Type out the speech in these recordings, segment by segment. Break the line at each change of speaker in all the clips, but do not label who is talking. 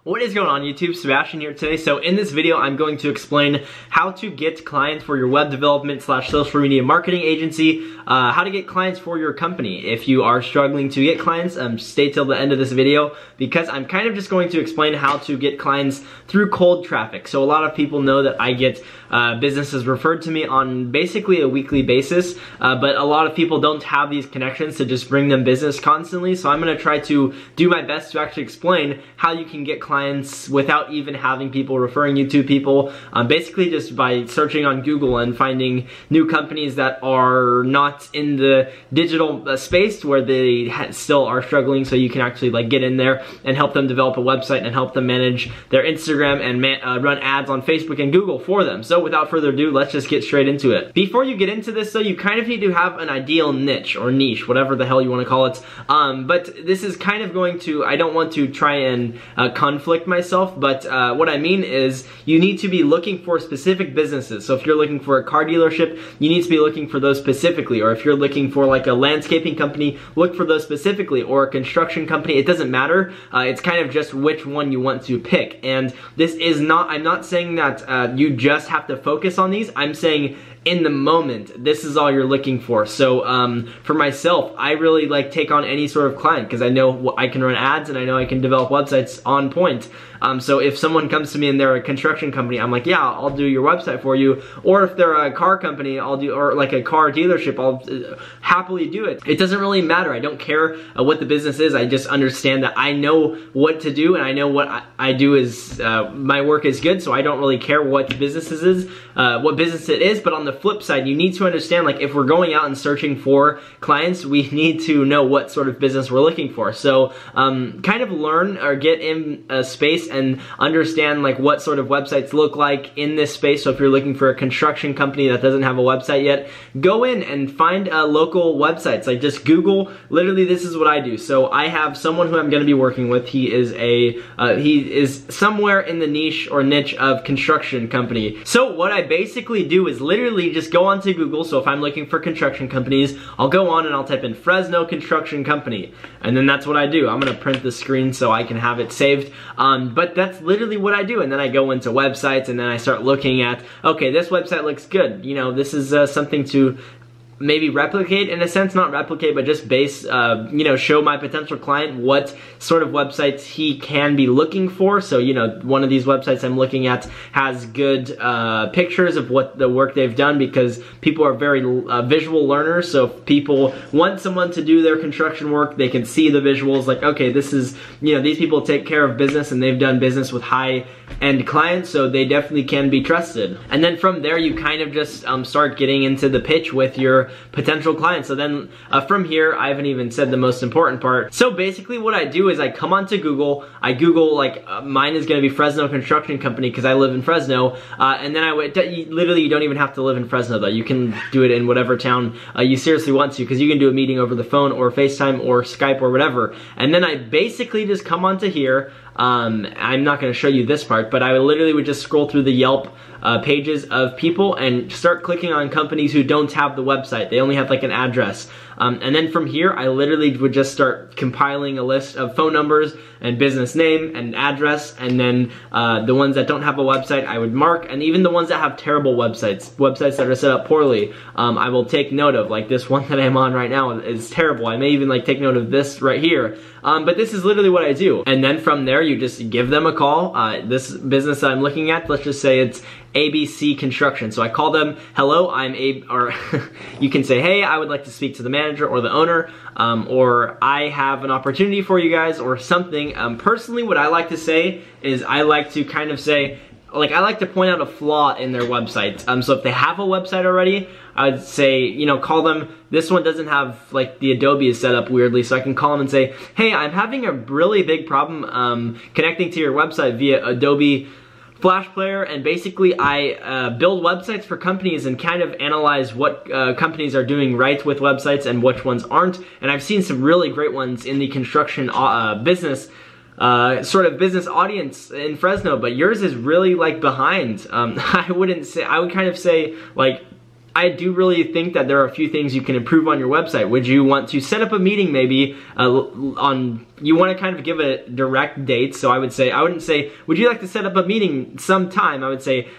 What is going on YouTube? Sebastian here today. So in this video, I'm going to explain how to get clients for your web development / social media marketing agency, how to get clients for your company. If you are struggling to get clients, stay till the end of this video because I'm kind of just going to explain how to get clients through cold traffic. So a lot of people know that I get businesses referred to me on basically a weekly basis, but a lot of people don't have these connections to just bring them business constantly. So I'm going to try to do my best to actually explain how you can get clients without even having people referring you to people, basically just by searching on Google and finding new companies that are not in the digital space where they still are struggling, so you can actually like get in there and help them develop a website and help them manage their Instagram and run ads on Facebook and Google for them. So without further ado, let's just get straight into it. Before you get into this though, you kind of need to have an ideal niche or niche, whatever the hell you want to call it. But this is kind of going to, I don't want to try and conflict myself, but what I mean is you need to be looking for specific businesses. So if you're looking for a car dealership, you need to be looking for those specifically, or if you're looking for like a landscaping company, look for those specifically, or a construction company. It doesn't matter. It's kind of just which one you want to pick. And this is not, I'm not saying that you just have to focus on these. I'm saying in the moment, this is all you're looking for. So for myself, I really like take on any sort of client because I know I can run ads and I know I can develop websites on point. So if someone comes to me and they're a construction company, I'm like, yeah, I'll do your website for you. Or if they're a car company, I'll do, or like a car dealership, I'll happily do it. It doesn't really matter. I don't care what the business is. I just understand that I know what to do and I know what I do is, my work is good, so I don't really care what business it is, But on the flip side, you need to understand, like, if we're going out and searching for clients, we need to know what sort of business we're looking for. So kind of learn or get in a space and understand like what sort of websites look like in this space. So if you're looking for a construction company that doesn't have a website yet, go in and find local websites. Like just Google, literally this is what I do. So I have someone who I'm going to be working with. He is somewhere in the niche or niche of construction company. So what I basically do is literally just go onto Google. So if I'm looking for construction companies, I'll go on and I'll type in Fresno construction company. And then that's what I do. I'm going to print the screen so I can have it saved. But that's literally what I do. And then I go into websites and then I start looking at, okay, this website looks good. You know, this is something to maybe replicate in a sense, not replicate, but just base, you know, show my potential client what sort of websites he can be looking for. So, you know, one of these websites I'm looking at has good pictures of what the work they've done because people are very visual learners. So if people want someone to do their construction work, they can see the visuals like, okay, this is, you know, these people take care of business and they've done business with high-end clients, so they definitely can be trusted. And then from there, you kind of just start getting into the pitch with your potential clients. So then from here, I haven't even said the most important part. So basically what I do is I come onto Google, I Google like mine is going to be Fresno Construction Company because I live in Fresno, and then literally you don't even have to live in Fresno though. You can do it in whatever town you seriously want to because you can do a meeting over the phone or FaceTime or Skype or whatever. And then I basically just come onto here. I'm not going to show you this part, but I literally would just scroll through the Yelp pages of people and start clicking on companies who don't have the website. They only have like an address. And then from here, I literally would just start compiling a list of phone numbers and business name and address, and then the ones that don't have a website, I would mark, and even the ones that have terrible websites that are set up poorly, I will take note of. Like this one that I'm on right now is terrible. I may even like take note of this right here. But this is literally what I do. And then from there, you just give them a call. This business that I'm looking at, let's just say it's ABC Construction. So I call them, hello, I'm or you can say, hey, I would like to speak to the manager or the owner, or I have an opportunity for you guys or something. Personally, what I like to say is I like to kind of say, like, I like to point out a flaw in their website. So if they have a website already, I would say, you know, call them, this one doesn't have, like, the Adobe is set up weirdly, so I can call them and say, hey, I'm having a really big problem connecting to your website via Adobe Flash Player, and basically I build websites for companies and kind of analyze what companies are doing right with websites and which ones aren't. And I've seen some really great ones in the construction business sort of business audience in Fresno, but yours is really like behind. I would kind of say like I do really think that there are a few things you can improve on your website. Would you want to set up a meeting maybe you want to kind of give a direct date, so I wouldn't say, would you like to set up a meeting sometime? I would say,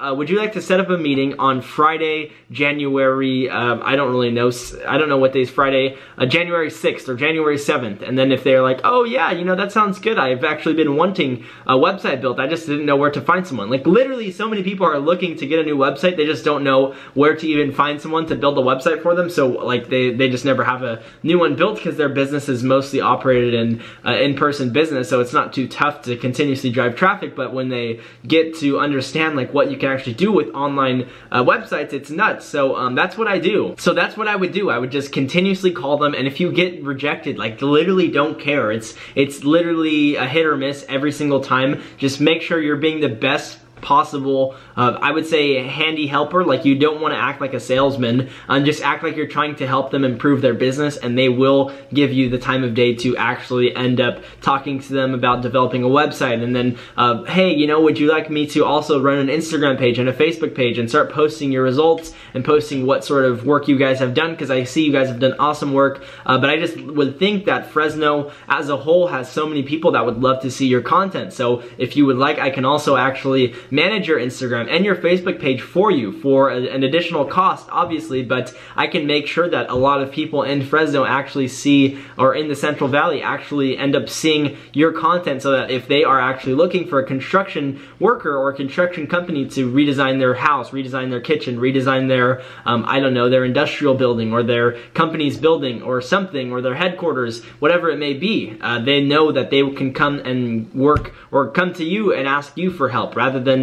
would you like to set up a meeting on Friday, January, I don't know what day is Friday, January 6th or January 7th, and then if they're like, oh yeah, you know, that sounds good, I've actually been wanting a website built, I just didn't know where to find someone. Like literally so many people are looking to get a new website, they just don't know where to even find someone to build a website for them, so like they just never have a new one built because their business is mostly operated in in-person business, so it's not too tough to continuously drive traffic. But when they get to understand like what you can actually do with online websites, it's nuts. So that's what I do. So that's what I would do. I would just continuously call them, and if you get rejected, like literally don't care. It's literally a hit or miss every single time. Just make sure you're being the best possible, I would say handy helper. Like you don't want to act like a salesman, just act like you're trying to help them improve their business, and they will give you the time of day to actually end up talking to them about developing a website. And then hey, you know, would you like me to also run an Instagram page and a Facebook page and start posting your results and posting what sort of work you guys have done, because I see you guys have done awesome work, but I just would think that Fresno as a whole has so many people that would love to see your content. So if you would like, I can also actually manage your Instagram and your Facebook page for you for an additional cost, obviously, but I can make sure that a lot of people in Fresno actually see, or in the Central Valley actually end up seeing your content, so that if they are actually looking for a construction worker or a construction company to redesign their house, redesign their kitchen, redesign their, I don't know, their industrial building or their company's building or something, or their headquarters, whatever it may be, they know that they can come and work or come to you and ask you for help, rather than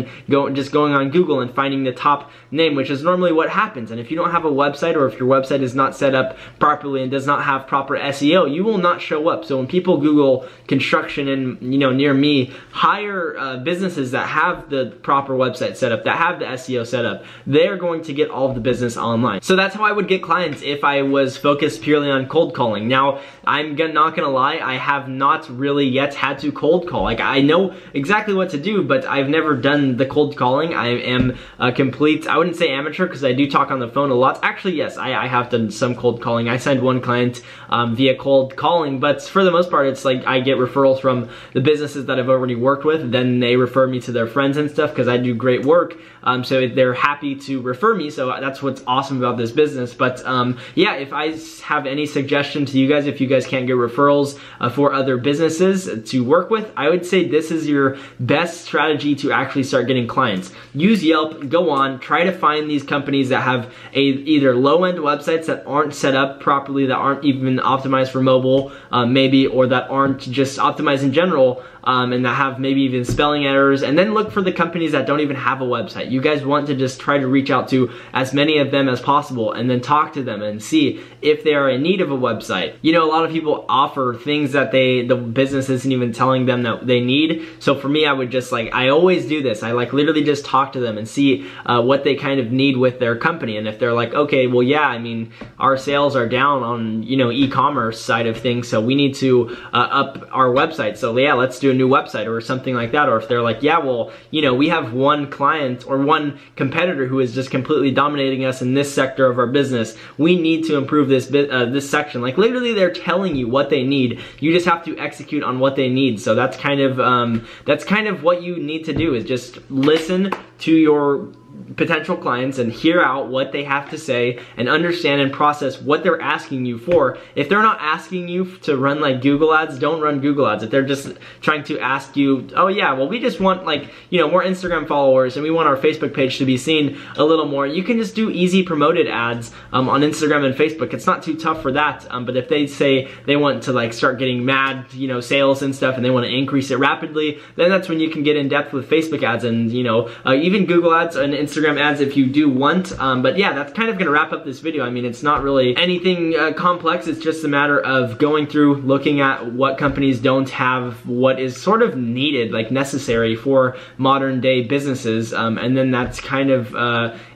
just going on Google and finding the top name, which is normally what happens. And if you don't have a website, or if your website is not set up properly and does not have proper SEO, you will not show up. So when people Google construction in, you know, near me, hire businesses that have the proper website set up, that have the SEO set up, they're going to get all of the business online. So that's how I would get clients if I was focused purely on cold calling. Now, I'm not gonna lie, I have not really yet had to cold call. Like, I know exactly what to do, but I've never done the cold calling. I am a complete, I wouldn't say amateur, because I do talk on the phone a lot. Actually, yes, I have done some cold calling. I signed one client via cold calling, but for the most part, it's like I get referrals from the businesses that I've already worked with. Then they refer me to their friends and stuff, because I do great work. So they're happy to refer me, so that's what's awesome about this business. But yeah, if I have any suggestion to you guys, if you guys can't get referrals for other businesses to work with, I would say this is your best strategy to actually start getting clients. Use Yelp, go on, try to find these companies that have either low-end websites that aren't set up properly, that aren't even optimized for mobile, maybe, or that aren't just optimized in general, and that have maybe even spelling errors, and then look for the companies that don't even have a website. You guys want to just try to reach out to as many of them as possible, and then talk to them and see if they are in need of a website. You know, a lot of people offer things that the business isn't even telling them that they need. So for me, I would just I always do this. I literally just talk to them and see what they kind of need with their company. And if they're like, okay, well, yeah, I mean, our sales are down on, you know, e-commerce side of things, so we need to up our website. So yeah, let's do a new website or something like that. Or if they're like, yeah, well, you know, we have one client or one competitor who is just completely dominating us in this sector of our business, we need to improve this this section. Like literally, they're telling you what they need. You just have to execute on what they need. So that's kind of what you need to do, is just listen to your potential clients and hear out what they have to say and understand and process what they're asking you for. If they're not asking you to run like Google ads, don't run Google ads. If they're just trying to ask you, oh yeah, well, we just want more Instagram followers and we want our Facebook page to be seen a little more, you can just do easy promoted ads on Instagram and Facebook. It's not too tough for that. But if they say they want to start getting mad, sales and stuff, and they want to increase it rapidly, then that's when you can get in depth with Facebook ads and even Google ads and Instagram ads if you do want. But yeah, that's kind of gonna wrap up this video. I mean, it's not really anything complex. It's just a matter of going through, looking at what companies don't have, what is sort of needed, necessary for modern day businesses, and then that's kind of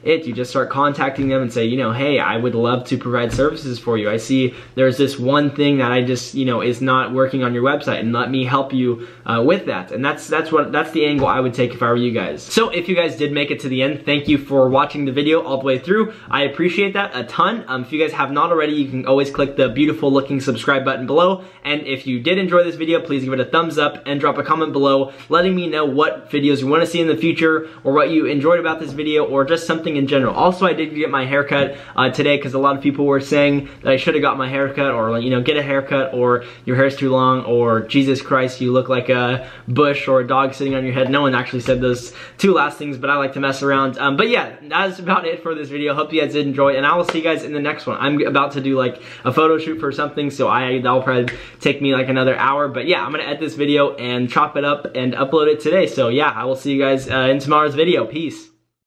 it. You just start contacting them and say, hey, I would love to provide services for you. I see there's this one thing that I just, is not working on your website, and let me help you with that. And that's the angle I would take if I were you guys. So if you guys did make it to the end, again, thank you for watching the video all the way through. I appreciate that a ton. If you guys have not already, you can always click the beautiful looking subscribe button below. And if you did enjoy this video, please give it a thumbs up and drop a comment below letting me know what videos you want to see in the future, or what you enjoyed about this video, or just something in general. Also, I did get my haircut today because a lot of people were saying that I should have got my haircut, or get a haircut, or your hair's too long, or Jesus Christ, you look like a bush or a dog sitting on your head. No one actually said those two last things, but I like to mess around. But yeah, that's about it for this video. Hope you guys did enjoy, and I will see you guys in the next one. I'm about to do like a photo shoot for something, so that'll probably take me like another hour. But yeah, I'm gonna edit this video and chop it up and upload it today. So yeah, I will see you guys in tomorrow's video. Peace.